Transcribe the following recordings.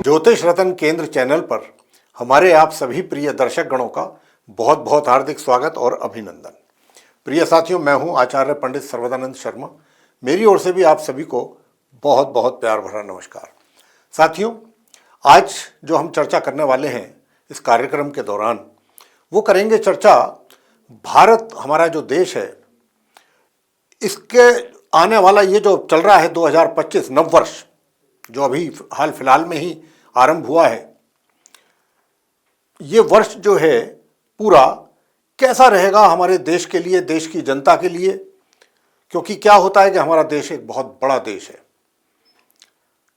ज्योतिष रतन केंद्र चैनल पर हमारे आप सभी प्रिय दर्शक गणों का बहुत बहुत हार्दिक स्वागत और अभिनंदन। प्रिय साथियों, मैं हूं आचार्य पंडित सर्वदानंद शर्मा। मेरी ओर से भी आप सभी को बहुत बहुत प्यार भरा नमस्कार। साथियों, आज जो हम चर्चा करने वाले हैं इस कार्यक्रम के दौरान, वो करेंगे चर्चा भारत, हमारा जो देश है, इसके आने वाला ये जो चल रहा है 2025 नववर्ष, जो अभी हाल फिलहाल में ही आरंभ हुआ है, ये वर्ष जो है पूरा कैसा रहेगा हमारे देश के लिए, देश की जनता के लिए। क्योंकि क्या होता है कि हमारा देश एक बहुत बड़ा देश है,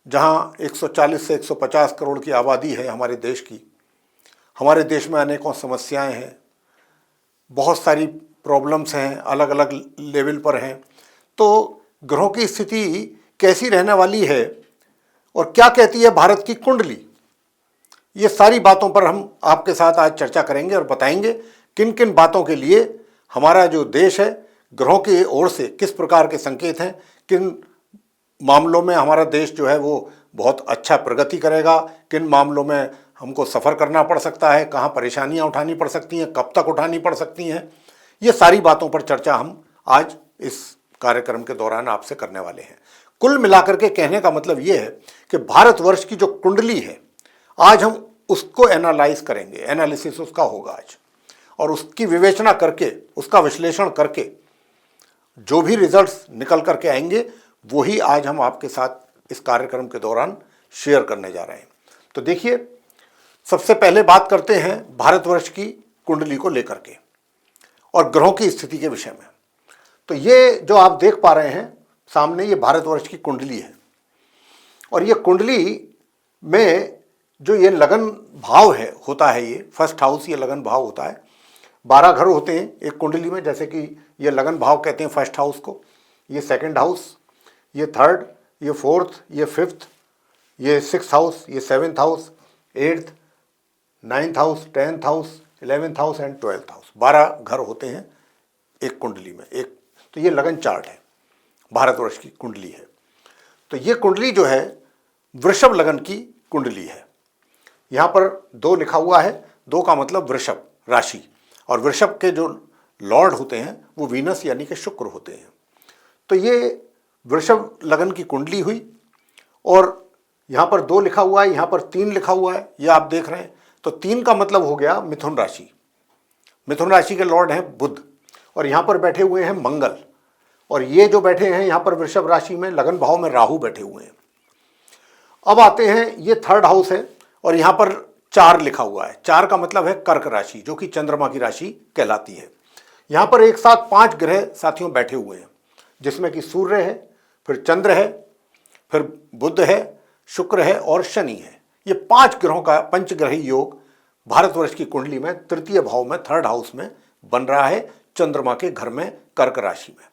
जहां 140 से 150 करोड़ की आबादी है हमारे देश की। हमारे देश में अनेकों समस्याएं हैं, बहुत सारी प्रॉब्लम्स हैं, अलग अलग लेवल पर हैं। तो ग्रहों की स्थिति कैसी रहने वाली है और क्या कहती है भारत की कुंडली, ये सारी बातों पर हम आपके साथ आज चर्चा करेंगे और बताएंगे किन किन बातों के लिए हमारा जो देश है, ग्रहों की ओर से किस प्रकार के संकेत हैं, किन मामलों में हमारा देश जो है वो बहुत अच्छा प्रगति करेगा, किन मामलों में हमको सफ़र करना पड़ सकता है, कहाँ परेशानियाँ उठानी पड़ सकती हैं, कब तक उठानी पड़ सकती हैं। ये सारी बातों पर चर्चा हम आज इस कार्यक्रम के दौरान आपसे करने वाले हैं। कुल मिलाकर के कहने का मतलब ये है कि भारतवर्ष की जो कुंडली है, आज हम उसको एनालाइज करेंगे, एनालिसिस उसका होगा आज, और उसकी विवेचना करके, उसका विश्लेषण करके जो भी रिजल्ट्स निकल करके आएंगे वही आज हम आपके साथ इस कार्यक्रम के दौरान शेयर करने जा रहे हैं। तो देखिए, सबसे पहले बात करते हैं भारतवर्ष की कुंडली को लेकर के और ग्रहों की स्थिति के विषय में। तो ये जो आप देख पा रहे हैं सामने, ये भारतवर्ष की कुंडली है, और ये कुंडली में जो ये लगन भाव है, होता है, ये फर्स्ट हाउस, ये लगन भाव होता है। 12 घर होते हैं एक कुंडली में, जैसे कि ये लगन भाव कहते हैं फर्स्ट हाउस को, ये सेकंड हाउस, ये थर्ड, ये फोर्थ, ये फिफ्थ, ये सिक्स हाउस, ये seventh house, eighth, ninth house, 10th house, 11th house and 12th house. 12 घर होते हैं एक कुंडली में, एक। तो ये लगन चार्ट है, भारतवर्ष की कुंडली है। तो ये कुंडली जो है वृषभ लगन की कुंडली है। यहाँ पर 2 लिखा हुआ है, 2 का मतलब वृषभ राशि, और वृषभ के जो लॉर्ड होते हैं वो वीनस यानी कि शुक्र होते हैं। तो ये वृषभ लगन की कुंडली हुई, और यहाँ पर 2 लिखा हुआ है, यहाँ पर 3 लिखा हुआ है, ये आप देख रहे हैं। तो 3 का मतलब हो गया मिथुन राशि। मिथुन राशि के लॉर्ड हैं बुध, और यहाँ पर बैठे हुए हैं मंगल, और ये जो बैठे हैं यहाँ पर वृषभ राशि में लगन भाव में राहु बैठे हुए हैं। अब आते हैं, ये थर्ड हाउस है, और यहाँ पर 4 लिखा हुआ है। 4 का मतलब है कर्क राशि, जो कि चंद्रमा की राशि कहलाती है। यहाँ पर एक साथ 5 ग्रह साथियों बैठे हुए हैं, जिसमें कि सूर्य है, फिर चंद्र है, फिर बुध है, शुक्र है और शनि है। ये 5 ग्रहों का पंचग्रही योग भारतवर्ष की कुंडली में तृतीय भाव में, थर्ड हाउस में बन रहा है, चंद्रमा के घर में, कर्क राशि में।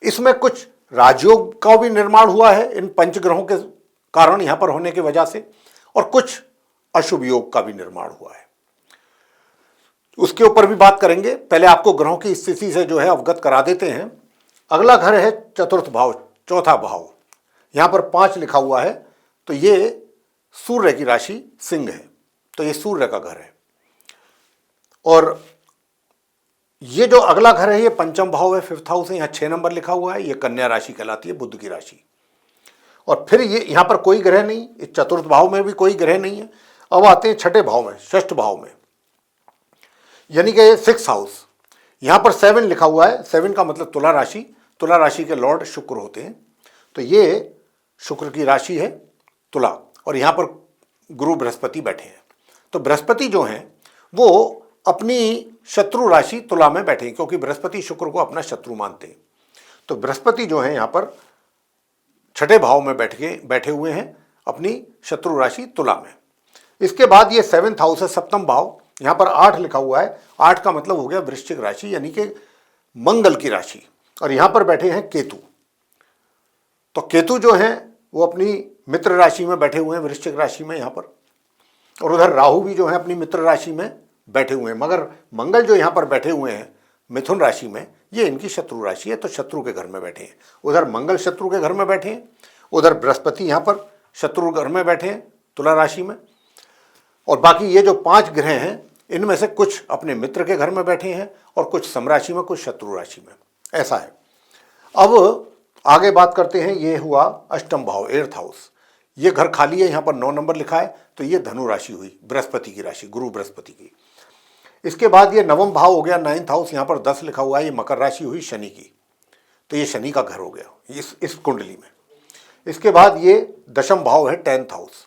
इसमें कुछ राजयोग का भी निर्माण हुआ है इन पंचग्रहों के कारण, यहाँ पर होने की वजह से, और कुछ अशुभ योग का भी निर्माण हुआ है। उसके ऊपर भी बात करेंगे। पहले आपको ग्रहों की स्थिति से जो है अवगत करा देते हैं। अगला घर है चतुर्थ भाव, चौथा भाव, यहाँ पर 5 लिखा हुआ है। तो ये सूर्य की राशि सिंह है, तो ये सूर्य का घर है। और ये जो अगला घर है ये पंचम भाव है, 5th हाउस है, यहाँ 6 नंबर लिखा हुआ है, ये कन्या राशि कहलाती है, बुध की राशि। और फिर ये यहाँ पर कोई ग्रह नहीं, इस चतुर्थ भाव में भी कोई ग्रह नहीं है। अब आते हैं छठे भाव में, षष्ठ भाव में, यानी कि 6th हाउस। यहाँ पर 7 लिखा हुआ है, 7 का मतलब तुला राशि। तुला राशि के लॉर्ड शुक्र होते हैं, तो ये शुक्र की राशि है तुला, और यहाँ पर गुरु बृहस्पति बैठे हैं। तो बृहस्पति जो हैं वो अपनी शत्रु राशि तुला में बैठे हैं, क्योंकि बृहस्पति शुक्र को अपना शत्रु मानते हैं। तो बृहस्पति जो है यहाँ पर छठे भाव में बैठे हुए हैं अपनी शत्रु राशि तुला में। इसके बाद ये 7th हाउस है, सप्तम भाव, यहाँ पर 8 लिखा हुआ है। 8 का मतलब हो गया वृश्चिक राशि, यानी कि मंगल की राशि, और यहाँ पर बैठे हैं केतु। तो केतु जो हैं वो अपनी मित्र राशि में बैठे हुए हैं, वृश्चिक राशि में यहाँ पर, और उधर राहु भी जो है अपनी मित्र राशि में बैठे हुए हैं। मगर मंगल जो यहाँ पर बैठे हुए हैं मिथुन राशि में, ये इनकी शत्रु राशि है, तो शत्रु के घर में बैठे हैं। उधर मंगल शत्रु के घर में बैठे हैं, उधर बृहस्पति यहाँ पर शत्रु घर में बैठे हैं, तुला राशि में, और बाकी ये जो 5 ग्रह हैं इनमें से कुछ अपने मित्र के घर में बैठे हैं और कुछ समराशि में, कुछ शत्रु राशि में, ऐसा है। अब आगे बात करते हैं, ये हुआ अष्टम भाव, 8th हाउस। ये घर खाली है, यहाँ पर 9 नंबर लिखा है, तो ये धनु राशि हुई, बृहस्पति की राशि, गुरु बृहस्पति की। इसके बाद ये 9वां भाव हो गया, 9th हाउस, यहाँ पर 10 लिखा हुआ है, ये मकर राशि हुई शनि की, तो ये शनि का घर हो गया इस कुंडली में। इसके बाद ये 10th भाव है, 10th हाउस।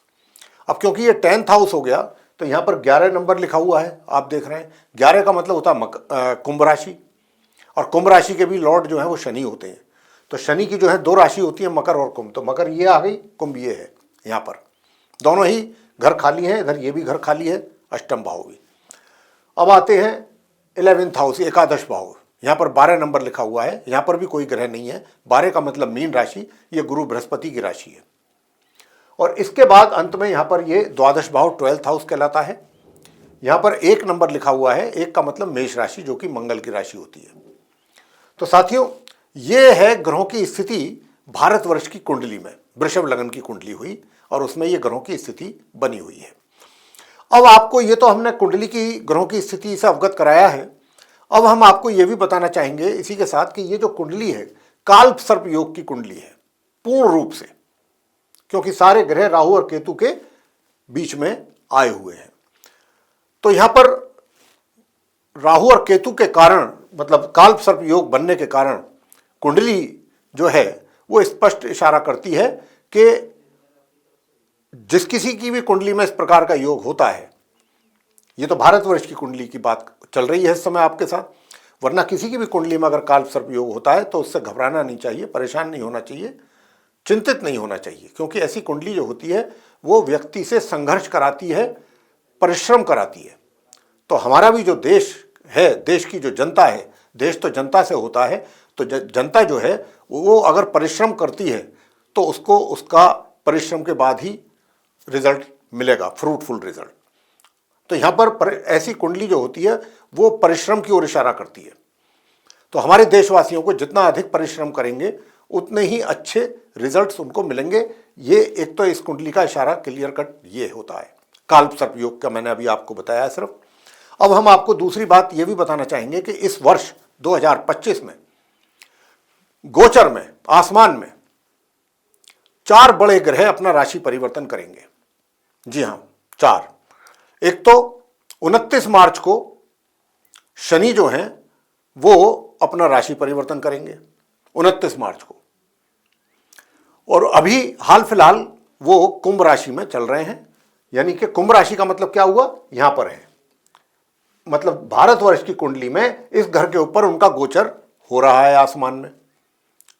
अब क्योंकि ये 10th हाउस हो गया तो यहाँ पर 11 नंबर लिखा हुआ है, आप देख रहे हैं। 11 का मतलब होता है कुंभ राशि, और कुंभ राशि के भी लॉर्ड जो है वो शनि होते हैं। तो शनि की जो है 2 राशि होती है, मकर और कुंभ। तो मकर ये आ गई, कुंभ ये है, यहाँ पर दोनों ही घर खाली हैं, इधर ये भी घर खाली है, अष्टम भाव भी। अब आते हैं 11th हाउस, एकादश भाव। यहाँ पर 12 नंबर लिखा हुआ है, यहाँ पर भी कोई ग्रह नहीं है। 12 का मतलब मीन राशि, ये गुरु बृहस्पति की राशि है। और इसके बाद अंत में यहाँ पर ये द्वादश भाव 12th हाउस कहलाता है। यहाँ पर 1 नंबर लिखा हुआ है, 1 का मतलब मेष राशि, जो कि मंगल की राशि होती है। तो साथियों, ये है ग्रहों की स्थिति भारतवर्ष की कुंडली में। वृषभ लगन की कुंडली हुई और उसमें ये ग्रहों की स्थिति बनी हुई है। अब आपको ये तो हमने कुंडली की ग्रहों की स्थिति से अवगत कराया है। अब हम आपको ये भी बताना चाहेंगे इसी के साथ कि ये जो कुंडली है काल सर्प योग की कुंडली है पूर्ण रूप से, क्योंकि सारे ग्रह राहु और केतु के बीच में आए हुए हैं। तो यहां पर राहु और केतु के कारण, मतलब काल सर्प योग बनने के कारण, कुंडली जो है वो स्पष्ट इशारा करती है कि जिस किसी की भी कुंडली में इस प्रकार का योग होता है, ये तो भारतवर्ष की कुंडली की बात चल रही है इस समय आपके साथ, वरना किसी की भी कुंडली में अगर काल सर्प योग होता है तो उससे घबराना नहीं चाहिए, परेशान नहीं होना चाहिए, चिंतित नहीं होना चाहिए। क्योंकि ऐसी कुंडली जो होती है वो व्यक्ति से संघर्ष कराती है, परिश्रम कराती है। तो हमारा भी जो देश है, देश की जो जनता है, देश तो जनता से होता है, तो जनता जो है वो अगर परिश्रम करती है तो उसको उसका परिश्रम के बाद ही रिजल्ट मिलेगा, फ्रूटफुल रिजल्ट। तो यहाँ पर ऐसी कुंडली जो होती है वो परिश्रम की ओर इशारा करती है। तो हमारे देशवासियों को जितना अधिक परिश्रम करेंगे उतने ही अच्छे रिजल्ट्स उनको मिलेंगे। ये एक तो इस कुंडली का इशारा क्लियर कट ये होता है। काल सर्प योग का मैंने अभी आपको बताया सिर्फ। अब हम आपको दूसरी बात ये भी बताना चाहेंगे कि इस वर्ष 2025 में गोचर में, आसमान में 4 बड़े ग्रह अपना राशि परिवर्तन करेंगे। जी हां, 4। एक तो 29 मार्च को शनि जो हैं वो अपना राशि परिवर्तन करेंगे, 29 मार्च को। और अभी हाल फिलहाल वो कुंभ राशि में चल रहे हैं। यानी कि कुंभ राशि का मतलब क्या हुआ, यहां पर है, मतलब भारतवर्ष की कुंडली में इस घर के ऊपर उनका गोचर हो रहा है, आसमान में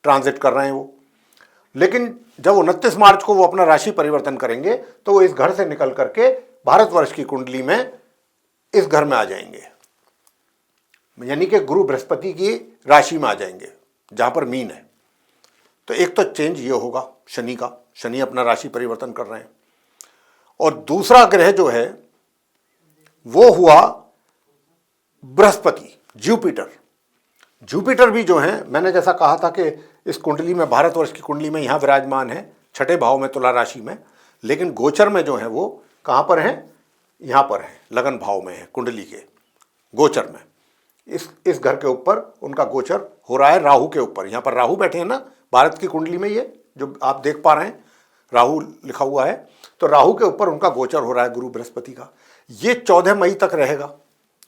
ट्रांजिट कर रहे हैं वो। लेकिन जब 29 मार्च को वो अपना राशि परिवर्तन करेंगे तो वो इस घर से निकल करके भारतवर्ष की कुंडली में इस घर में आ जाएंगे, यानी कि गुरु बृहस्पति की राशि में आ जाएंगे जहां पर मीन है। तो एक तो चेंज ये होगा शनि का, शनि अपना राशि परिवर्तन कर रहे हैं। और दूसरा ग्रह जो है वो हुआ बृहस्पति, जुपिटर। जुपिटर भी जो है, मैंने जैसा कहा था कि इस कुंडली में, भारतवर्ष की कुंडली में यहाँ विराजमान है 6ठे भाव में, तुला राशि में। लेकिन गोचर में जो है वो कहाँ पर है, यहाँ पर है, लगन भाव में है कुंडली के गोचर में। इस घर के ऊपर उनका गोचर हो रहा है, राहु के ऊपर। यहाँ पर राहु बैठे हैं ना भारत की कुंडली में, ये जो आप देख पा रहे हैं राहु लिखा हुआ है, तो राहु के ऊपर उनका गोचर हो रहा है गुरु बृहस्पति का। ये 14 मई तक रहेगा,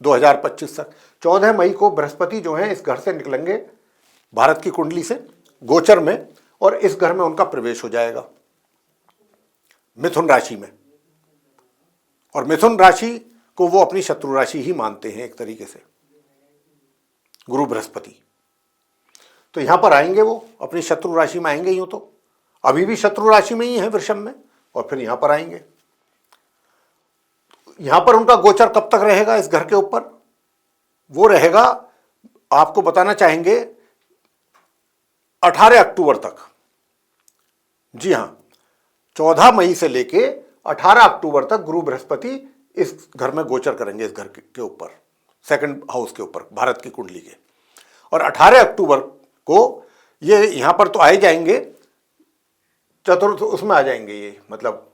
2025 तक। 14 मई को बृहस्पति जो है इस घर से निकलेंगे भारत की कुंडली से गोचर में, और इस घर में उनका प्रवेश हो जाएगा मिथुन राशि में। और मिथुन राशि को वो अपनी शत्रु राशि ही मानते हैं एक तरीके से, गुरु बृहस्पति। तो यहां पर आएंगे, वो अपनी शत्रु राशि में आएंगे। यूं तो अभी भी शत्रु राशि में ही है वृषभ में, और फिर यहां पर आएंगे। यहां पर उनका गोचर कब तक रहेगा इस घर के ऊपर, वो रहेगा, आपको बताना चाहेंगे, 18 अक्टूबर तक। जी हां, 14 मई से लेके 18 अक्टूबर तक गुरु बृहस्पति इस घर में गोचर करेंगे, इस घर के ऊपर, 2nd हाउस के ऊपर, भारत की कुंडली के। और 18 अक्टूबर को ये यहां पर तो आए जाएंगे, चतुर्थ उसमें आ जाएंगे ये, मतलब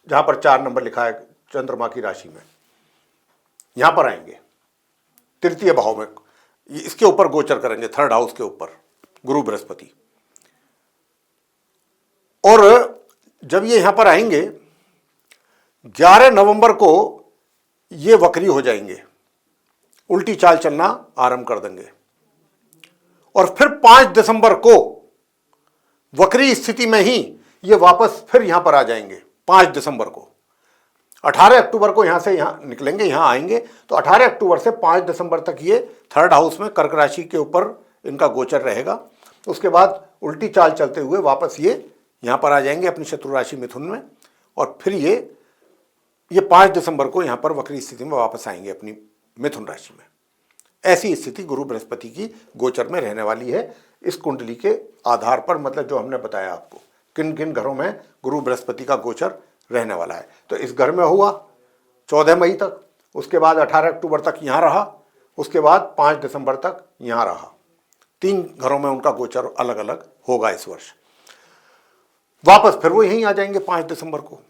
जहां पर 4 नंबर लिखा है चंद्रमा की राशि में, यहां पर आएंगे तृतीय भाव में, इसके ऊपर गोचर करेंगे, 3rd हाउस के ऊपर गुरु बृहस्पति। और जब ये यहां पर आएंगे 11 नवंबर को ये वक्री हो जाएंगे, उल्टी चाल चलना आरंभ कर देंगे, और फिर 5 दिसंबर को वक्री स्थिति में ही ये वापस फिर यहां पर आ जाएंगे 5 दिसंबर को। 18 अक्टूबर को यहां से यहां निकलेंगे, यहां आएंगे, तो 18 अक्टूबर से 5 दिसंबर तक ये 3rd हाउस में कर्क राशि के ऊपर इनका गोचर रहेगा। उसके बाद उल्टी चाल चलते हुए वापस ये यहां पर आ जाएंगे अपनी शत्रु राशि मिथुन में, और फिर ये 5 दिसंबर को यहां पर वक्री स्थिति में वापस आएंगे अपनी मिथुन राशि में। ऐसी स्थिति गुरु बृहस्पति की गोचर में रहने वाली है इस कुंडली के आधार पर, मतलब जो हमने बताया आपको किन किन घरों में गुरु बृहस्पति का गोचर रहने वाला है। तो इस घर में हुआ 14 मई तक, उसके बाद 18 अक्टूबर तक यहाँ रहा, उसके बाद 5 दिसंबर तक यहाँ रहा। 3 घरों में उनका गोचर अलग अलग होगा इस वर्ष। वापस फिर वो यहीं आ जाएंगे 5 दिसंबर को।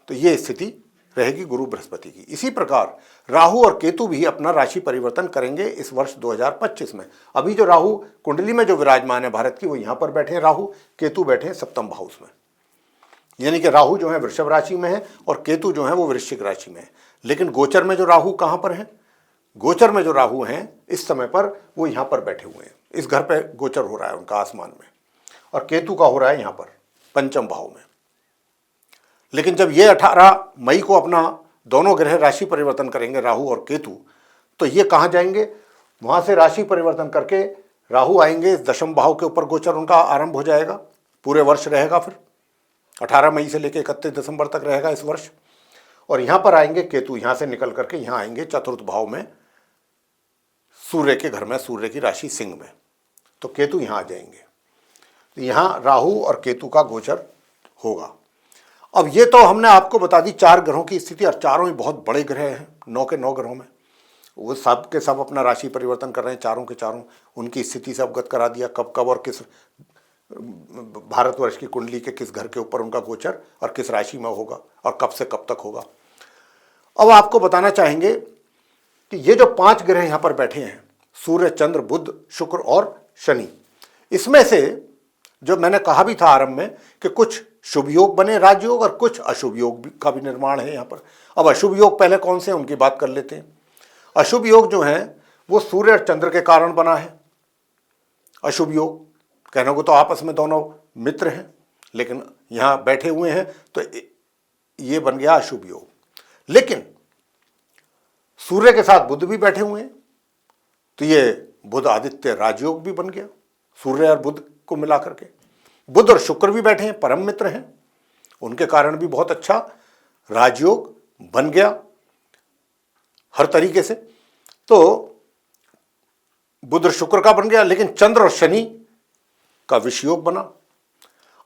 तो ये स्थिति रहेगी गुरु बृहस्पति की। इसी प्रकार राहु और केतु भी अपना राशि परिवर्तन करेंगे इस वर्ष 2025 में। अभी जो राहु कुंडली में जो विराजमान है भारत की, वो यहाँ पर बैठे हैं, राहु केतु बैठे हैं 7th हाउस में, यानी कि राहु जो है वृषभ राशि में है और केतु जो है वो वृश्चिक राशि में है। लेकिन गोचर में जो राहु कहाँ पर है, गोचर में जो राहु हैं इस समय पर वो यहाँ पर बैठे हुए हैं, इस घर पर गोचर हो रहा है उनका आसमान में, और केतु का हो रहा है यहाँ पर 5th भाव में। लेकिन जब ये 18 मई को अपना दोनों ग्रह राशि परिवर्तन करेंगे, राहु और केतु, तो ये कहाँ जाएंगे, वहाँ से राशि परिवर्तन करके राहु आएंगे 10th भाव के ऊपर, गोचर उनका आरंभ हो जाएगा, पूरे वर्ष रहेगा, फिर 18 मई से लेकर 31 दिसंबर तक रहेगा इस वर्ष। और यहाँ पर आएंगे केतु, यहाँ से निकल करके यहाँ आएंगे 4th भाव में, सूर्य के घर में, सूर्य की राशि सिंह में, तो केतु यहाँ आ जाएंगे। तो यहाँ राहु और केतु का गोचर होगा। अब ये तो हमने आपको बता दी 4 ग्रहों की स्थिति, और चारों ही बहुत बड़े ग्रह हैं, 9 के 9 ग्रहों में वो सब के सब अपना राशि परिवर्तन कर रहे हैं, चारों के चारों उनकी स्थिति से अवगत करा दिया, कब कब और किस भारतवर्ष की कुंडली के किस घर के ऊपर उनका गोचर और किस राशि में होगा और कब से कब तक होगा। अब आपको बताना चाहेंगे कि ये जो 5 ग्रह यहाँ पर बैठे हैं, सूर्य, चंद्र, बुध, शुक्र और शनि, इसमें से जो मैंने कहा भी था आरंभ में कि कुछ शुभ योग बने, राजयोग, और कुछ अशुभ योग का भी निर्माण है यहाँ पर। अब अशुभ योग पहले कौन से हैं उनकी बात कर लेते हैं। अशुभ योग जो है वो सूर्य और चंद्र के कारण बना है। अशुभ योग कहने को तो आपस में दोनों मित्र हैं, लेकिन यहाँ बैठे हुए हैं तो ये बन गया अशुभ योग। लेकिन सूर्य के साथ बुध भी बैठे हुए हैं, तो ये बुध आदित्य राजयोग भी बन गया, सूर्य और बुध को मिला करके। बुध और शुक्र भी बैठे हैं, परम मित्र हैं, उनके कारण भी बहुत अच्छा राजयोग बन गया हर तरीके से। तो बुध और शुक्र का बन गया, लेकिन चंद्र और शनि का विषयोग बना।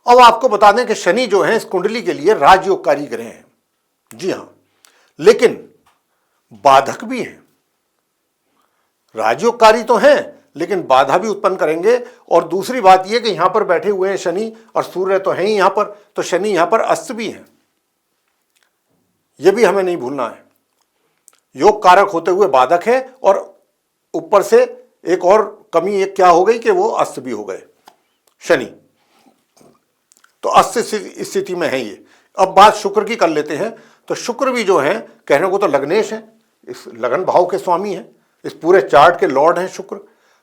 अब आपको बता दें कि शनि जो है इस कुंडली के लिए राजयोगकारी ग्रह हैं, जी हां, लेकिन बाधक भी हैं। राजयोगकारी तो हैं लेकिन बाधा भी उत्पन्न करेंगे। और दूसरी बात यह कि यहां पर बैठे हुए हैं शनि और सूर्य तो हैं ही यहां पर, तो शनि यहां पर अस्त भी हैं, यह भी हमें नहीं भूलना है। योग कारक होते हुए बाधक है, और ऊपर से एक और कमी एक क्या हो गई कि वो अस्त भी हो गए शनि, तो अस्त स्थिति में है ये। अब बात शुक्र की कर लेते हैं। तो शुक्र भी जो है कहने को तो लग्नेश है, इस लगन भाव के स्वामी हैं, इस पूरे चार्ट के लॉर्ड हैं शुक्र।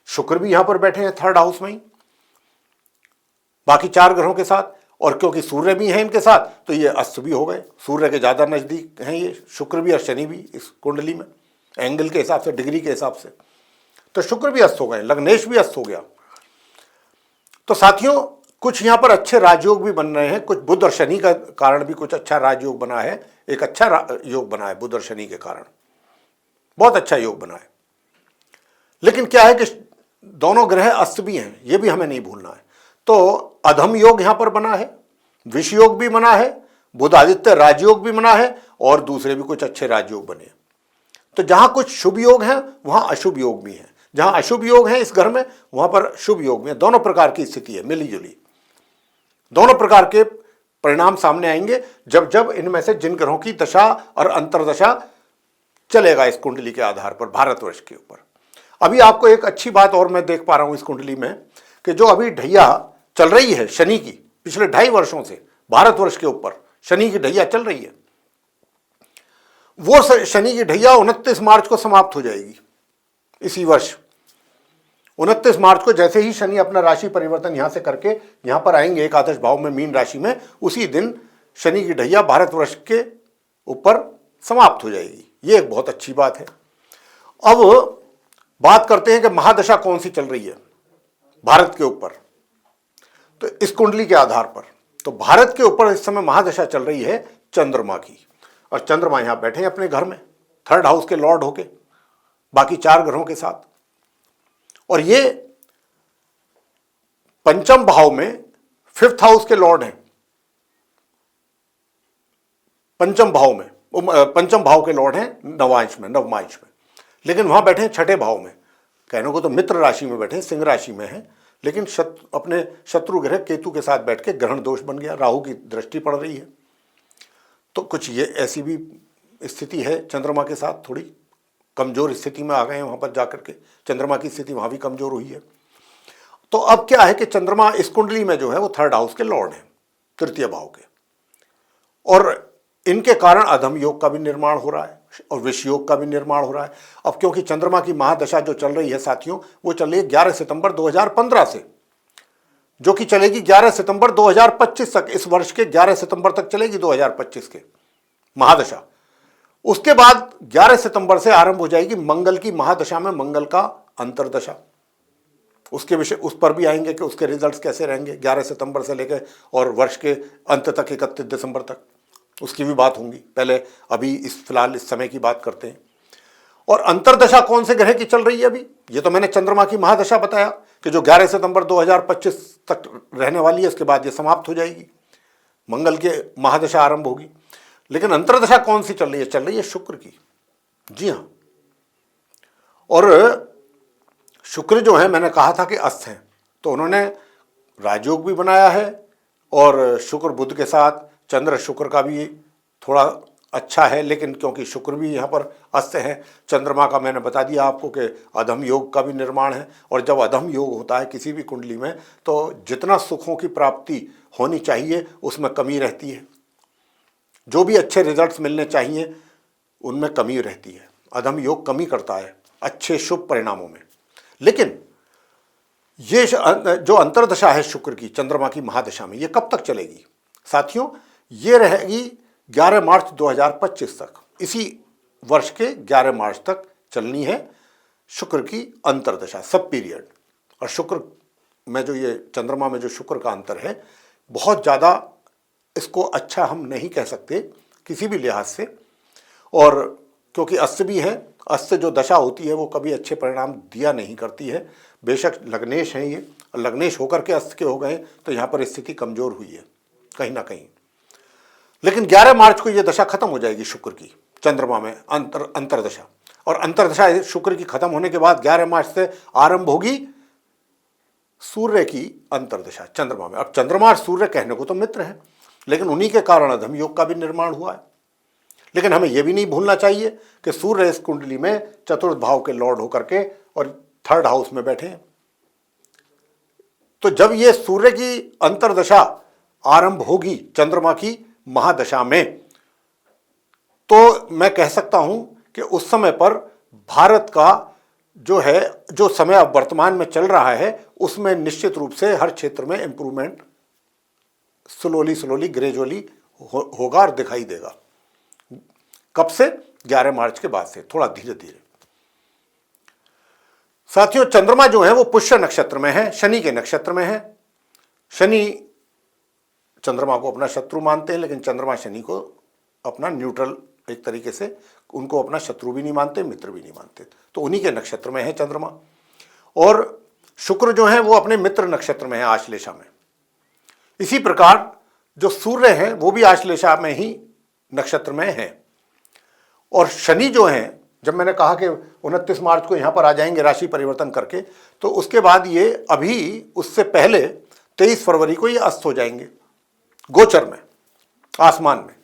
शुक्र भी यहां पर बैठे हैं 3rd हाउस में ही बाकी 4 ग्रहों के साथ, और क्योंकि सूर्य भी है इनके साथ तो ये अस्त भी हो गए। सूर्य के ज्यादा नजदीक हैं ये शुक्र भी और शनि भी इस कुंडली में, एंगल के हिसाब से, डिग्री के हिसाब से। तो शुक्र भी अस्त हो गए, लग्नेश भी अस्त हो गया। तो साथियों कुछ यहां पर अच्छे राजयोग भी बन रहे हैं, कुछ बुध और शनि का कारण भी कुछ अच्छा राजयोग बना है, एक अच्छा योग बना है बुध और शनि के कारण, बहुत अच्छा योग बना है। लेकिन क्या है कि दोनों ग्रह अस्त भी हैं, यह भी हमें नहीं भूलना है। तो अधम योग यहां पर बना है, विष योग भी बना है, बुध आदित्य राजयोग भी बना है, और दूसरे भी कुछ अच्छे राजयोग बने। तो जहां कुछ शुभ योग हैं वहां अशुभ योग भी हैं, जहां अशुभ योग हैं इस घर में वहां पर शुभ योग में, दोनों प्रकार की स्थिति है मिली जुली। दोनों प्रकार के परिणाम सामने आएंगे जब जब इनमें से जिन ग्रहों की दशा और अंतर्दशा चलेगा इस कुंडली के आधार पर भारतवर्ष के ऊपर। अभी आपको एक अच्छी बात और मैं देख पा रहा हूं इस कुंडली में कि जो अभी ढैया चल रही है शनि की, पिछले 2.5 वर्षों से भारतवर्ष के ऊपर शनि की ढैया चल रही है, वो शनि की ढैया 29 मार्च को समाप्त हो जाएगी। इसी वर्ष 29 मार्च को जैसे ही शनि अपना राशि परिवर्तन यहां से करके यहां पर आएंगे एकादश भाव में मीन राशि में, उसी दिन शनि की ढैया भारतवर्ष के ऊपर समाप्त हो जाएगी। ये एक बहुत अच्छी बात है। अब बात करते हैं कि महादशा कौन सी चल रही है भारत के ऊपर। तो इस कुंडली के आधार पर तो भारत के ऊपर इस समय महादशा चल रही है चंद्रमा की, और चंद्रमा यहां बैठे हैं अपने घर में 3rd हाउस के लॉर्ड होके बाकी 4 ग्रहों के साथ, और ये 5th भाव में 5th हाउस के लॉर्ड हैं। 5th भाव के लॉर्ड हैं नवांश में, लेकिन वहां बैठे हैं 6ठे भाव में। कहने को तो मित्र राशि में बैठे हैं, सिंह राशि में हैं, लेकिन अपने शत्रु ग्रह केतु के साथ बैठ के ग्रहण दोष बन गया, राहु की दृष्टि पड़ रही है। तो कुछ ये ऐसी भी स्थिति है चंद्रमा के साथ, थोड़ी कमजोर स्थिति में आ गए हैं वहां पर जाकर के, चंद्रमा की स्थिति वहां भी कमजोर हुई है। तो अब क्या है कि चंद्रमा इस कुंडली में जो है वो 3rd हाउस के लॉर्ड हैं, 3य भाव के, और इनके कारण अधम योग का भी निर्माण हो रहा है और विष योग का भी निर्माण हो रहा है। अब क्योंकि चंद्रमा की महादशा जो चल रही है साथियों, वो चल रही है 11 सितंबर 2015 से, जो कि चलेगी 11 सितंबर 2025 तक। इस वर्ष के 11 सितंबर तक चलेगी 2025 के महादशा। उसके बाद 11 सितंबर से आरंभ हो जाएगी मंगल की महादशा में मंगल का अंतर्दशा। उसके विषय उस पर भी आएंगे कि उसके रिजल्ट्स कैसे रहेंगे 11 सितंबर से लेकर और वर्ष के अंत तक 31 दिसंबर तक, उसकी भी बात होंगी। पहले अभी फिलहाल इस समय की बात करते हैं। और अंतर्दशा कौन से ग्रह की चल रही है अभी, ये तो मैंने चंद्रमा की महादशा बताया कि जो 11 सितंबर 2025 तक रहने वाली है, इसके बाद ये समाप्त हो जाएगी, मंगल के महादशा आरंभ होगी। लेकिन अंतर्दशा कौन सी चल रही है? चल रही है शुक्र की। जी हाँ, और शुक्र जो है मैंने कहा था कि अस्त हैं, तो उन्होंने राजयोग भी बनाया है, और शुक्र बुध के साथ चंद्र शुक्र का भी थोड़ा अच्छा है, लेकिन क्योंकि शुक्र भी यहाँ पर अस्त है, चंद्रमा का मैंने बता दिया आपको कि अधम योग का भी निर्माण है। और जब अधम योग होता है किसी भी कुंडली में, तो जितना सुखों की प्राप्ति होनी चाहिए उसमें कमी रहती है, जो भी अच्छे रिजल्ट्स मिलने चाहिए उनमें कमी रहती है। अधम योग कमी करता है अच्छे शुभ परिणामों में। लेकिन ये जो अंतर्दशा है शुक्र की चंद्रमा की महादशा में, ये कब तक चलेगी साथियों? ये रहेगी 11 मार्च 2025 तक। इसी वर्ष के 11 मार्च तक चलनी है शुक्र की अंतर्दशा, सब पीरियड। और शुक्र में जो ये चंद्रमा में जो शुक्र का अंतर है, बहुत ज़्यादा इसको अच्छा हम नहीं कह सकते किसी भी लिहाज से। और क्योंकि अस्त भी है, अस्त जो दशा होती है वो कभी अच्छे परिणाम दिया नहीं करती है। बेशक लग्नेश हैं ये, लग्नेश होकर के अस्त के हो गए तो यहाँ पर स्थिति कमज़ोर हुई है कहीं ना कहीं। लेकिन 11 मार्च को ये दशा खत्म हो जाएगी शुक्र की चंद्रमा में अंतर्दशा। और अंतर्दशा शुक्र की खत्म होने के बाद 11 मार्च से आरंभ होगी सूर्य की अंतर्दशा चंद्रमा में। अब चंद्रमा और सूर्य कहने को तो मित्र हैं, लेकिन उन्हीं के कारण अधम योग का भी निर्माण हुआ है। लेकिन हमें यह भी नहीं भूलना चाहिए कि सूर्य इस कुंडली में 4th भाव के लॉर्ड होकर के और 3rd हाउस में बैठे हैं। तो जब ये सूर्य की अंतर्दशा आरंभ होगी चंद्रमा की महादशा में, तो मैं कह सकता हूं कि उस समय पर भारत का जो है, जो समय अब वर्तमान में चल रहा है, उसमें निश्चित रूप से हर क्षेत्र में इंप्रूवमेंट स्लोली ग्रेजुअली होगा और दिखाई देगा। कब से? 11 मार्च के बाद से, थोड़ा धीरे धीरे। साथियों, चंद्रमा जो है वो पुष्य नक्षत्र में है, शनि के नक्षत्र में है। शनि चंद्रमा को अपना शत्रु मानते हैं, लेकिन चंद्रमा शनि को अपना न्यूट्रल, एक तरीके से उनको अपना शत्रु भी नहीं मानते, मित्र भी नहीं मानते। तो उन्हीं के नक्षत्र में है चंद्रमा। और शुक्र जो है वो अपने मित्र नक्षत्र में है, आश्लेषा में। इसी प्रकार जो सूर्य है वो भी आश्लेषा में ही नक्षत्र में है। और शनि जो है, जब मैंने कहा कि 29 मार्च को यहाँ पर आ जाएंगे राशि परिवर्तन करके, तो उसके बाद ये अभी उससे पहले 23 फरवरी को ये अस्त हो जाएंगे गोचर में। आसमान में,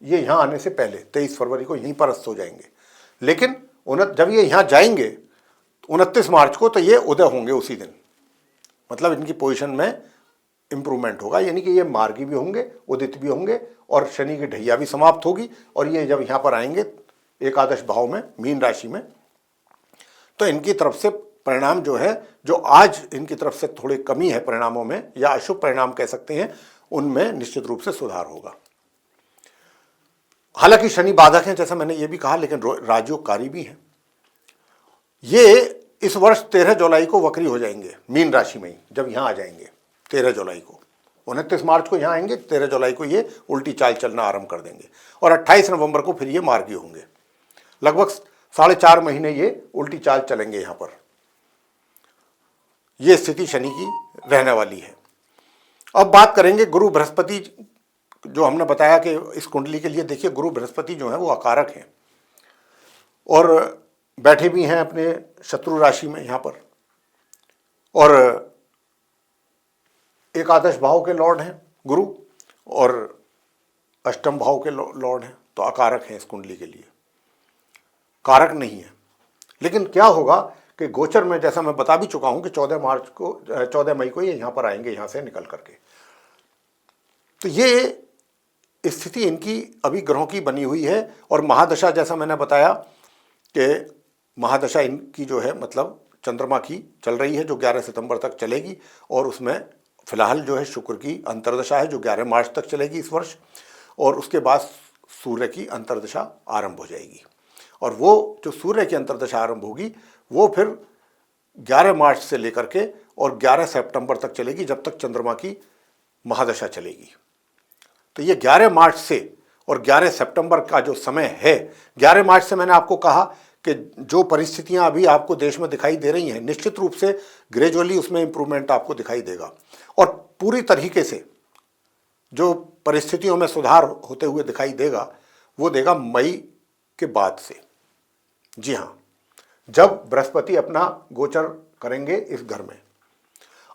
ये यहाँ आने से पहले 23 फरवरी को यहीं पर अस्त हो जाएंगे। लेकिन जब ये यहाँ जाएंगे 29 मार्च को, तो ये उदय होंगे उसी दिन, मतलब इनकी पोजीशन में इंप्रूवमेंट होगा, यानी कि ये मार्गी भी होंगे, उदित भी होंगे, और शनि की ढैया भी समाप्त होगी। और ये जब यहाँ पर आएंगे एकादश भाव में, मीन राशि में, तो इनकी तरफ से परिणाम जो है, जो आज इनकी तरफ से थोड़ी कमी है परिणामों में, या अशुभ परिणाम कह सकते हैं, उनमें निश्चित रूप से सुधार होगा। हालांकि शनि बाधक हैं, जैसा मैंने ये भी कहा, लेकिन राजयोगकारी भी हैं। ये इस वर्ष 13 जुलाई को वक्री हो जाएंगे मीन राशि में ही, जब यहाँ आ जाएंगे 13 जुलाई को। 29 मार्च को यहाँ आएंगे, 13 जुलाई को ये उल्टी चाल चलना आरंभ कर देंगे, और 28 नवंबर को फिर ये मार्गी होंगे। लगभग 4.5 महीने ये उल्टी चाल चलेंगे यहाँ पर। ये स्थिति शनि की रहने वाली है। अब बात करेंगे गुरु बृहस्पति, जो हमने बताया कि इस कुंडली के लिए देखिए गुरु बृहस्पति जो है वो अकारक हैं, और बैठे भी हैं अपने शत्रु राशि में यहाँ पर, और एकादश भाव के लॉर्ड हैं गुरु, और अष्टम भाव के लॉर्ड हैं, तो अकारक हैं इस कुंडली के लिए, कारक नहीं है। लेकिन क्या होगा कि गोचर में, जैसा मैं बता भी चुका हूं कि 14 मई को ये यहाँ पर आएंगे, यहाँ से निकल करके। तो ये स्थिति इनकी अभी ग्रहों की बनी हुई है। और महादशा, जैसा मैंने बताया कि महादशा इनकी जो है, मतलब चंद्रमा की चल रही है, जो 11 सितंबर तक चलेगी, और उसमें फिलहाल जो है शुक्र की अंतर्दशा है, जो 11 मार्च तक चलेगी इस वर्ष, और उसके बाद सूर्य की अंतर्दशा आरंभ हो जाएगी। और वो जो सूर्य की अंतर्दशा आरंभ होगी वो फिर 11 मार्च से लेकर के और 11 सितंबर तक चलेगी, जब तक चंद्रमा की महादशा चलेगी। तो ये 11 मार्च से और 11 सितंबर का जो समय है, 11 मार्च से मैंने आपको कहा कि जो परिस्थितियां अभी आपको देश में दिखाई दे रही हैं, निश्चित रूप से ग्रेजुअली उसमें इंप्रूवमेंट आपको दिखाई देगा, और पूरी तरीके से जो परिस्थितियों में सुधार होते हुए दिखाई देगा वो देगा मई के बाद से। जी हाँ, जब बृहस्पति अपना गोचर करेंगे इस घर में।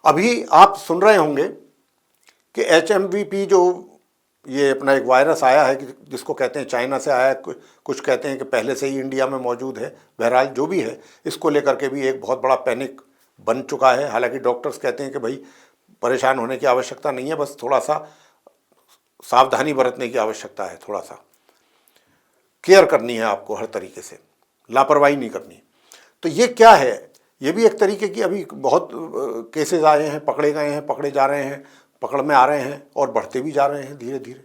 अभी आप सुन रहे होंगे कि HMVP, जो ये अपना एक वायरस आया है, जिसको कहते हैं चाइना से आया है, कुछ कहते हैं कि पहले से ही इंडिया में मौजूद है। बहरहाल जो भी है, इसको लेकर के भी एक बहुत बड़ा पैनिक बन चुका है। हालांकि डॉक्टर्स कहते हैं कि भाई परेशान होने की आवश्यकता नहीं है, बस थोड़ा सा सावधानी बरतने की आवश्यकता है, थोड़ा सा केयर करनी है आपको, हर तरीके से लापरवाही नहीं करनी। तो ये क्या है, ये भी एक तरीके की अभी बहुत केसेस आए हैं, पकड़े गए हैं, पकड़े जा रहे हैं, पकड़ में आ रहे हैं, और बढ़ते भी जा रहे हैं धीरे धीरे,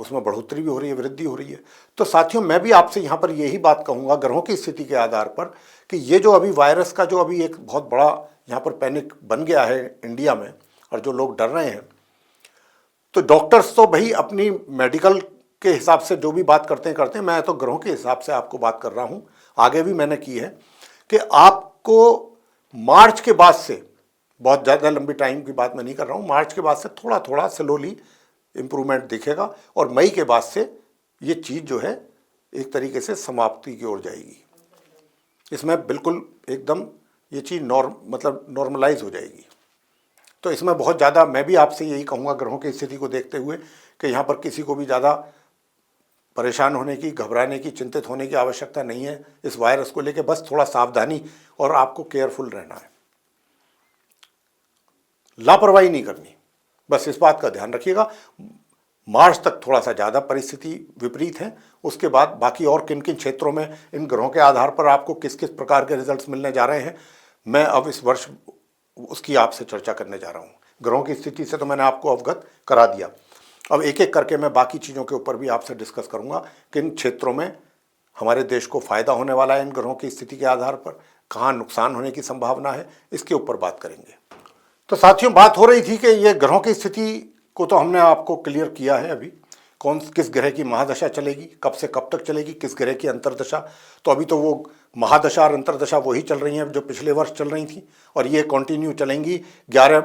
उसमें बढ़ोतरी भी हो रही है, वृद्धि हो रही है। तो साथियों, मैं भी आपसे यहाँ पर यही बात कहूँगा ग्रहों की स्थिति के आधार पर, कि ये जो अभी वायरस का जो अभी एक बहुत बड़ा यहाँ पर पैनिक बन गया है इंडिया में, और जो लोग डर रहे हैं, तो डॉक्टर्स तो भाई अपनी मेडिकल के हिसाब से जो भी बात करते हैं, मैं तो ग्रहों के हिसाब से आपको बात कर रहा हूँ, आगे भी मैंने की है, कि आपको मार्च के बाद से, बहुत ज़्यादा लंबी टाइम की बात मैं नहीं कर रहा हूँ, मार्च के बाद से थोड़ा थोड़ा स्लोली इम्प्रूवमेंट दिखेगा, और मई के बाद से ये चीज़ जो है एक तरीके से समाप्ति की ओर जाएगी। इसमें बिल्कुल एकदम ये चीज़ मतलब नॉर्मलाइज हो जाएगी। तो इसमें बहुत ज़्यादा मैं भी आपसे यही कहूँगा ग्रहों की स्थिति को देखते हुए, कि यहाँ पर किसी को भी ज़्यादा परेशान होने की, घबराने की, चिंतित होने की आवश्यकता नहीं है इस वायरस को लेकर। बस थोड़ा सावधानी और आपको केयरफुल रहना है, लापरवाही नहीं करनी, बस इस बात का ध्यान रखिएगा। मार्च तक थोड़ा सा ज़्यादा परिस्थिति विपरीत है, उसके बाद बाकी और किन किन क्षेत्रों में इन ग्रहों के आधार पर आपको किस किस प्रकार के रिजल्ट्स मिलने जा रहे हैं, मैं अब इस वर्ष उसकी आपसे चर्चा करने जा रहा हूँ। ग्रहों की स्थिति से तो मैंने आपको अवगत करा दिया, अब एक एक करके मैं बाकी चीज़ों के ऊपर भी आपसे डिस्कस करूँगा, किन क्षेत्रों में हमारे देश को फ़ायदा होने वाला है इन ग्रहों की स्थिति के आधार पर, कहाँ नुकसान होने की संभावना है, इसके ऊपर बात करेंगे। तो साथियों, बात हो रही थी कि ये ग्रहों की स्थिति को तो हमने आपको क्लियर किया है, अभी किस ग्रह की महादशा चलेगी, कब से कब तक चलेगी, किस ग्रह की अंतर्दशा। तो अभी तो वो महादशा और अंतर्दशा वही चल रही हैं जो पिछले वर्ष चल रही थी, और ये कंटिन्यू चलेंगी 11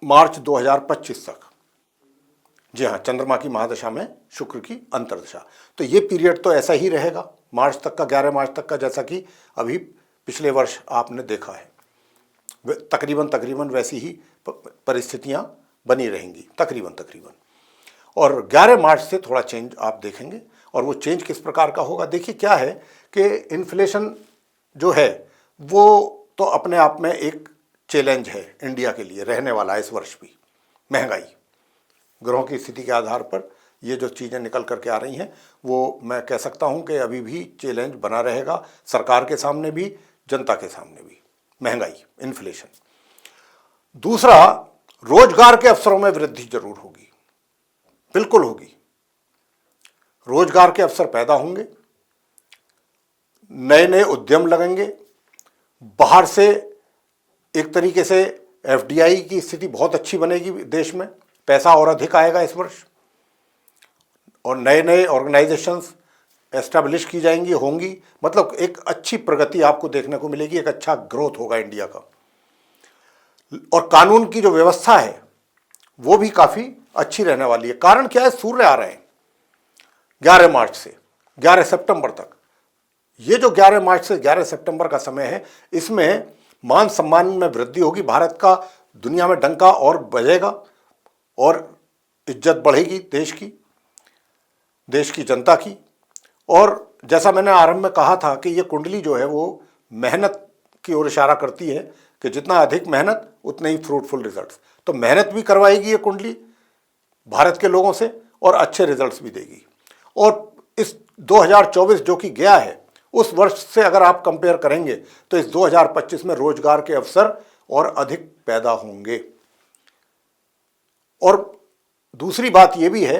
मार्च 2025 तक। जी हाँ, चंद्रमा की महादशा में शुक्र की अंतर्दशा। तो ये पीरियड तो ऐसा ही रहेगा मार्च तक का, 11 मार्च तक का, जैसा कि अभी पिछले वर्ष आपने देखा है। तकरीबन तकरीबन वैसी ही परिस्थितियां बनी रहेंगी तकरीबन। और 11 मार्च से थोड़ा चेंज आप देखेंगे। और वो चेंज किस प्रकार का होगा, देखिए क्या है कि इन्फ्लेशन जो है वो तो अपने आप में एक चैलेंज है इंडिया के लिए, रहने वाला है इस वर्ष भी। महंगाई, ग्रहों की स्थिति के आधार पर ये जो चीज़ें निकल करके आ रही हैं वो मैं कह सकता हूँ कि अभी भी चैलेंज बना रहेगा, सरकार के सामने भी, जनता के सामने भी। महंगाई, इन्फ्लेशन। दूसरा, रोजगार के अवसरों में वृद्धि जरूर होगी, बिल्कुल होगी। रोजगार के अवसर पैदा होंगे, नए नए उद्यम लगेंगे, बाहर से एक तरीके से एफडीआई की स्थिति बहुत अच्छी बनेगी देश में, पैसा और अधिक आएगा इस वर्ष, और नए नए ऑर्गेनाइजेशंस एस्टैब्लिश की जाएंगी, होंगी। मतलब एक अच्छी प्रगति आपको देखने को मिलेगी, एक अच्छा ग्रोथ होगा इंडिया का। और कानून की जो व्यवस्था है वो भी काफ़ी अच्छी रहने वाली है। कारण क्या है, सूर्य आ रहे हैं 11 मार्च से 11 सितंबर तक। ये जो 11 मार्च से 11 सितंबर का समय है, इसमें मान सम्मान में वृद्धि होगी, भारत का दुनिया में डंका और बजेगा और इज्जत बढ़ेगी देश की जनता की। और जैसा मैंने आरंभ में कहा था कि ये कुंडली जो है वो मेहनत की ओर इशारा करती है कि जितना अधिक मेहनत उतने ही फ्रूटफुल रिजल्ट्स। तो मेहनत भी करवाएगी ये कुंडली भारत के लोगों से और अच्छे रिजल्ट्स भी देगी। और इस 2024 जो कि गया है उस वर्ष से अगर आप कंपेयर करेंगे तो इस 2025 में रोजगार के अवसर और अधिक पैदा होंगे। और दूसरी बात यह भी है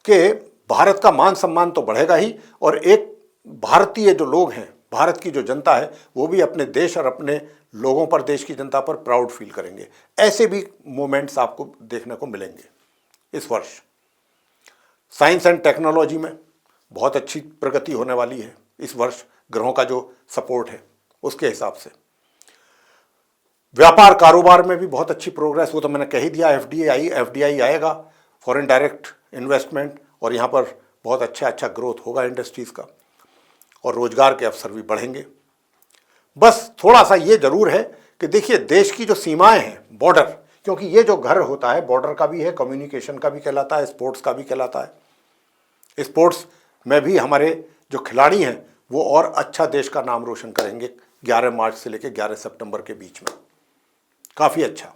कि भारत का मान सम्मान तो बढ़ेगा ही, और एक भारतीय जो लोग हैं, भारत की जो जनता है, वो भी अपने देश और अपने लोगों पर, देश की जनता पर प्राउड फील करेंगे। ऐसे भी मोमेंट्स आपको देखने को मिलेंगे इस वर्ष। साइंस एंड टेक्नोलॉजी में बहुत अच्छी प्रगति होने वाली है इस वर्ष, ग्रहों का जो सपोर्ट है उसके हिसाब से। व्यापार कारोबार में भी बहुत अच्छी प्रोग्रेस, वो तो मैंने कह ही दिया। एफडीआई आएगा, फॉरेन डायरेक्ट इन्वेस्टमेंट, और यहाँ पर बहुत अच्छा ग्रोथ होगा इंडस्ट्रीज़ का, और रोजगार के अवसर भी बढ़ेंगे। बस थोड़ा सा ये जरूर है कि देखिए देश की जो सीमाएं हैं, बॉर्डर, क्योंकि ये जो घर होता है बॉर्डर का भी है, कम्युनिकेशन का भी कहलाता है, स्पोर्ट्स का भी कहलाता है। स्पोर्ट्स में भी हमारे जो खिलाड़ी हैं वो और अच्छा देश का नाम रोशन करेंगे 11 मार्च से लेकर 11 सितंबर के बीच में। काफ़ी अच्छा,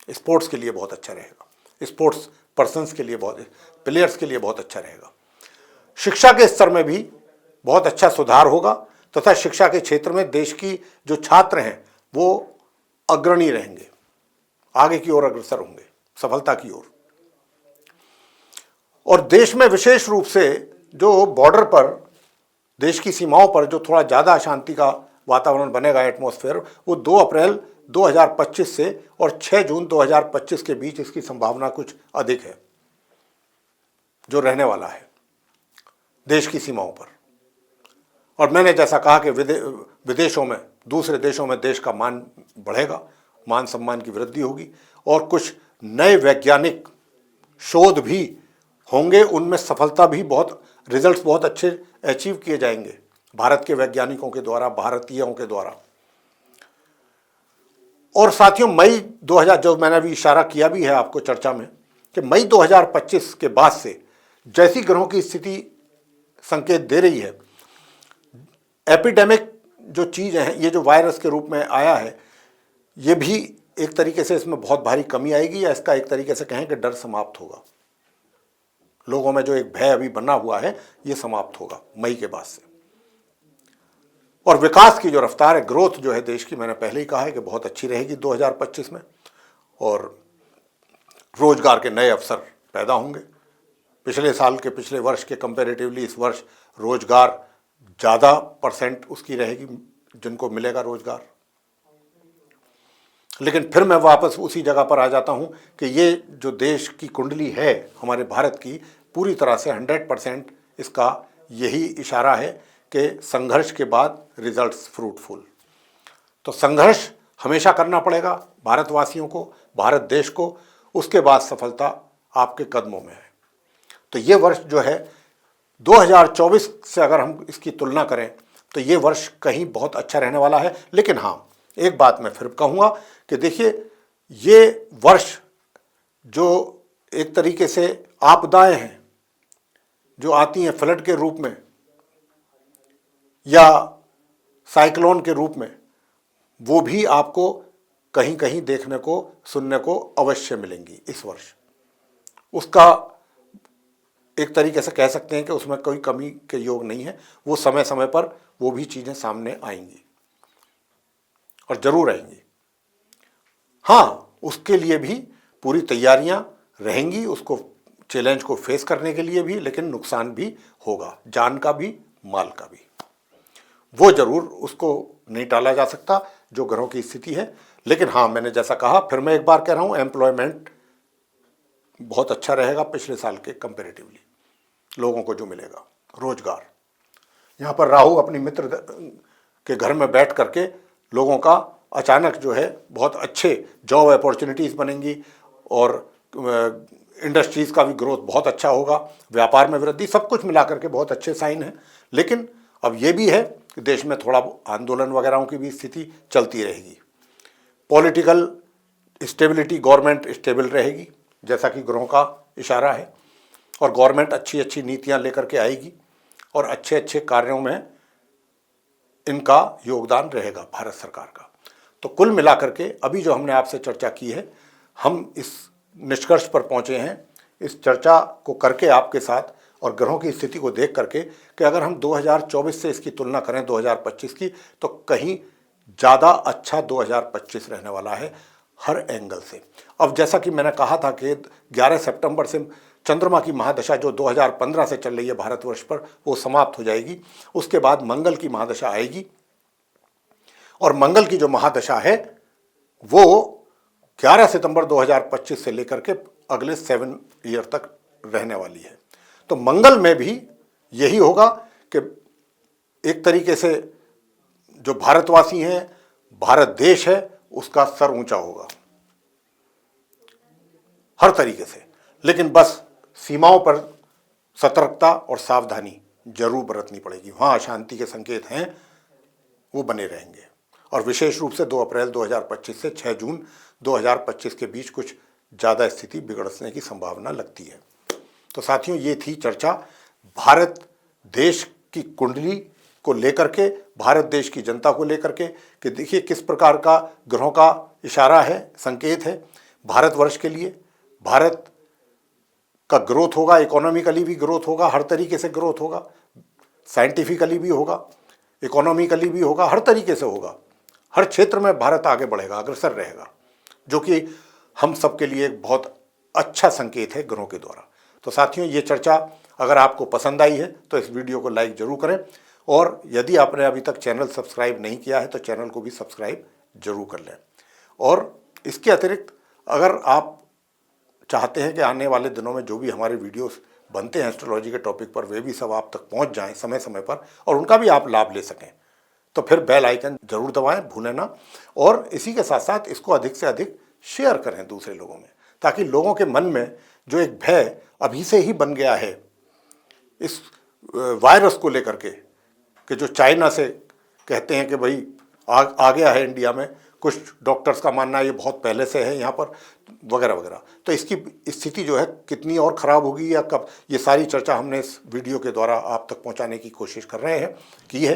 स्पोर्ट्स के लिए बहुत अच्छा रहेगा, स्पोर्ट्स पर्सन्स के लिए, बहुत प्लेयर्स के लिए बहुत अच्छा रहेगा। शिक्षा के स्तर में भी बहुत अच्छा सुधार होगा, तथा शिक्षा के क्षेत्र में देश की जो छात्र हैं वो अग्रणी रहेंगे, आगे की ओर अग्रसर होंगे, सफलता की ओर। और देश में विशेष रूप से जो बॉर्डर पर, देश की सीमाओं पर जो थोड़ा ज़्यादा अशांति का वातावरण बनेगा, एटमॉस्फेयर, वो 2 अप्रैल 2025 से और 6 जून 2025 के बीच इसकी संभावना कुछ अधिक है जो रहने वाला है देश की सीमाओं पर। और मैंने जैसा कहा कि विदेशों में, दूसरे देशों में देश का मान बढ़ेगा, मान सम्मान की वृद्धि होगी, और कुछ नए वैज्ञानिक शोध भी होंगे, उनमें सफलता भी रिजल्ट्स बहुत अच्छे अचीव किए जाएंगे भारत के वैज्ञानिकों के द्वारा, भारतीयों के द्वारा। और साथियों, मई 2000, जो मैंने अभी इशारा किया भी है आपको चर्चा में, कि मई 2025 के बाद से जैसी ग्रहों की स्थिति संकेत दे रही है, एपिडेमिक जो चीज़ है, ये जो वायरस के रूप में आया है, ये भी एक तरीके से इसमें बहुत भारी कमी आएगी, या इसका एक तरीके से कहें कि डर समाप्त होगा। लोगों में जो एक भय अभी बना हुआ है ये समाप्त होगा मई के बाद से। और विकास की जो रफ्तार है, ग्रोथ जो है देश की, मैंने पहले ही कहा है कि बहुत अच्छी रहेगी 2025 में, और रोजगार के नए अवसर पैदा होंगे। पिछले वर्ष के कंपैरेटिवली इस वर्ष रोजगार ज़्यादा परसेंट उसकी रहेगी जिनको मिलेगा रोजगार। लेकिन फिर मैं वापस उसी जगह पर आ जाता हूं कि ये जो देश की कुंडली है हमारे भारत की, पूरी तरह से 100% इसका यही इशारा है कि संघर्ष के बाद रिजल्ट्स फ्रूटफुल। तो संघर्ष हमेशा करना पड़ेगा भारतवासियों को, भारत देश को, उसके बाद सफलता आपके कदमों में है। तो ये वर्ष जो है 2024 से अगर हम इसकी तुलना करें तो ये वर्ष कहीं बहुत अच्छा रहने वाला है। लेकिन हाँ, एक बात मैं फिर कहूँगा कि देखिए, ये वर्ष जो एक तरीके से आपदाएं हैं जो आती हैं फ्लड के रूप में या साइक्लोन के रूप में, वो भी आपको कहीं कहीं देखने को सुनने को अवश्य मिलेंगी इस वर्ष। उसका एक तरीके से कह सकते हैं कि उसमें कोई कमी के योग नहीं है। वो समय समय पर वो भी चीज़ें सामने आएंगी और ज़रूर आएंगी। हाँ, उसके लिए भी पूरी तैयारियां रहेंगी, उसको चैलेंज को फेस करने के लिए भी, लेकिन नुकसान भी होगा, जान का भी माल का भी। वो ज़रूर, उसको नहीं टाला जा सकता जो घरों की स्थिति है। लेकिन हाँ, मैंने जैसा कहा, फिर मैं एक बार कह रहा हूँ, एम्प्लॉयमेंट बहुत अच्छा रहेगा पिछले साल के कंपैरेटिवली। लोगों को जो मिलेगा रोजगार, यहाँ पर राहु अपनी मित्र के घर में बैठ करके लोगों का अचानक जो है बहुत अच्छे जॉब अपॉर्चुनिटीज़ बनेंगी और इंडस्ट्रीज़ का भी ग्रोथ बहुत अच्छा होगा, व्यापार में वृद्धि, सब कुछ मिला करके बहुत अच्छे साइन हैं। लेकिन अब ये भी है कि देश में थोड़ा आंदोलन वगैरह की भी स्थिति चलती रहेगी। पॉलिटिकल स्टेबिलिटी, गवर्नमेंट स्टेबल रहेगी जैसा कि ग्रहों का इशारा है, और गवर्नमेंट अच्छी अच्छी नीतियां लेकर के आएगी और अच्छे अच्छे कार्यों में इनका योगदान रहेगा भारत सरकार का। तो कुल मिलाकर के अभी जो हमने आपसे चर्चा की है, हम इस निष्कर्ष पर पहुंचे हैं इस चर्चा को करके आपके साथ और ग्रहों की स्थिति को देख करके कि अगर हम 2024 से इसकी तुलना करें 2025 की, तो कहीं ज़्यादा अच्छा 2025 रहने वाला है हर एंगल से। अब जैसा कि मैंने कहा था कि 11 सितंबर से चंद्रमा की महादशा जो 2015 से चल रही है भारतवर्ष पर, वो समाप्त हो जाएगी। उसके बाद मंगल की महादशा आएगी, और मंगल की जो महादशा है वो 11 सितंबर 2025 से लेकर के अगले 7 ईयर तक रहने वाली है। तो मंगल में भी यही होगा कि एक तरीके से जो भारतवासी हैं, भारत देश है, उसका सर ऊंचा होगा हर तरीके से। लेकिन बस सीमाओं पर सतर्कता और सावधानी जरूर बरतनी पड़ेगी। वहाँ अशांति के संकेत हैं, वो बने रहेंगे। और विशेष रूप से 2 अप्रैल 2025 से 6 जून 2025 के बीच कुछ ज़्यादा स्थिति बिगड़ने की संभावना लगती है। तो साथियों, ये थी चर्चा भारत देश की कुंडली को लेकर के, भारत देश की जनता को लेकर के, कि देखिए किस प्रकार का ग्रहों का इशारा है, संकेत है भारतवर्ष के लिए। भारत का ग्रोथ होगा, इकोनॉमिकली भी ग्रोथ होगा, हर तरीके से ग्रोथ होगा, साइंटिफिकली भी होगा, इकोनॉमिकली भी होगा, हर तरीके से होगा। हर क्षेत्र में भारत आगे बढ़ेगा, अग्रसर रहेगा, जो कि हम सबके लिए एक बहुत अच्छा संकेत है ग्रहों के द्वारा। तो साथियों, ये चर्चा अगर आपको पसंद आई है तो इस वीडियो को लाइक जरूर करें, और यदि आपने अभी तक चैनल सब्सक्राइब नहीं किया है तो चैनल को भी सब्सक्राइब जरूर कर लें। और इसके अतिरिक्त अगर आप चाहते हैं कि आने वाले दिनों में जो भी हमारे वीडियोस बनते हैं एस्ट्रोलॉजी के टॉपिक पर, वे भी सब आप तक पहुंच जाएं समय समय पर, और उनका भी आप लाभ ले सकें, तो फिर बेल आइकन जरूर दबाएं, भूलें ना। और इसी के साथ साथ इसको अधिक से अधिक शेयर करें दूसरे लोगों में, ताकि लोगों के मन में जो एक भय अभी से ही बन गया है इस वायरस को लेकर के, कि जो चाइना से कहते हैं कि भाई आ गया है इंडिया में, कुछ डॉक्टर्स का मानना है ये बहुत पहले से है यहाँ पर, वगैरह वगैरह। तो इसकी स्थिति जो है कितनी और ख़राब होगी या कब, ये सारी चर्चा हमने इस वीडियो के द्वारा आप तक पहुँचाने की कोशिश कर रहे हैं, की है।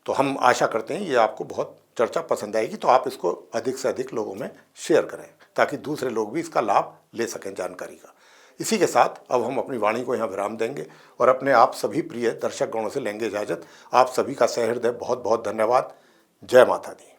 तो हम आशा करते हैं ये आपको बहुत चर्चा पसंद आएगी। तो आप इसको अधिक से अधिक लोगों में शेयर करें, ताकि दूसरे लोग भी इसका लाभ ले सकें जानकारी का। इसी के साथ अब हम अपनी वाणी को यहाँ विराम देंगे और अपने आप सभी प्रिय दर्शक गणों से लेंगे इजाज़त। आप सभी का सहृदय बहुत बहुत धन्यवाद। जय माता दी।